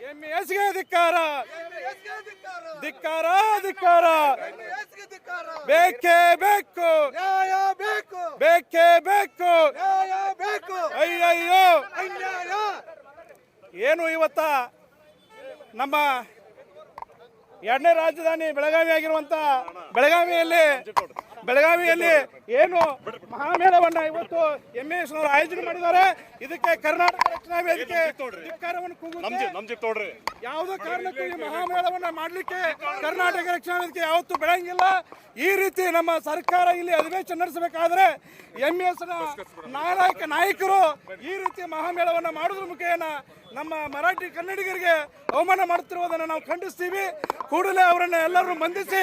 ಎಂಇಎಸ್ಗೆ ಧಿಕ್ಕಾರ, ಧಿಕ್ಕಾರ, ಧಿಕ್ಕಾರ. ಬೇಕೇ ಬೇಕು, ನ್ಯಾಯ ಬೇಕು, ಬೇಕೇ ಬೇಕು. ನ್ಯಾಯ ಬೇಕು. ಅಯ್ಯಯ್ಯೋ, ಅನ್ಯಾಯ. ಏನು ಇವತ್ತ ನಮ್ಮ ಎರಡನೇ ರಾಜಧಾನಿ ಬೆಳಗಾವಿ ಆಗಿರುವಂತ ಬೆಳಗಾವಿಯಲ್ಲಿ ಏನು ಮಹಾಮೇಳವನ್ನ ಇವತ್ತು ಎಂಇಎಸ್ ನವರು ಆಯೋಜನೆ ಮಾಡಿದ್ದಾರೆ. ಇದಕ್ಕೆ ಕರ್ನಾಟಕ ರಕ್ಷಣಾ ವೇದಿಕೆ ಧಿಕ್ಕಾರವನ್ನು ಕೂಗುತ್ತೆ. ಯಾವುದೇ ಕಾರಣಕ್ಕೂ ಈ ಮಹಾಮೇಳವನ್ನ ಮಾಡಲಿಕ್ಕೆ ಕರ್ನಾಟಕ ರಕ್ಷಣಾ ವೇದಿಕೆ ಯಾವತ್ತೂ ಬೆಳಂಗಿಲ್ಲ. ಈ ರೀತಿ ನಮ್ಮ ಸರ್ಕಾರ ಇಲ್ಲಿ ಅಧಿವೇಶನ ನಡೆಸಬೇಕಾದ್ರೆ ಎಂಇಎಸ್ ನಾಯಕರು ಈ ರೀತಿ ಮಹಾಮೇಳವನ್ನ ಮಾಡುವುದರ ಮುಖೇನ ನಮ್ಮ ಮರಾಠಿ ಕನ್ನಡಿಗರಿಗೆ ಅವಮಾನ ಮಾಡುತ್ತಿರುವುದನ್ನು ನಾವು ಖಂಡಿಸ್ತೀವಿ. ಕೂಡಲೇ ಅವರನ್ನು ಎಲ್ಲರೂ ಬಂಧಿಸಿ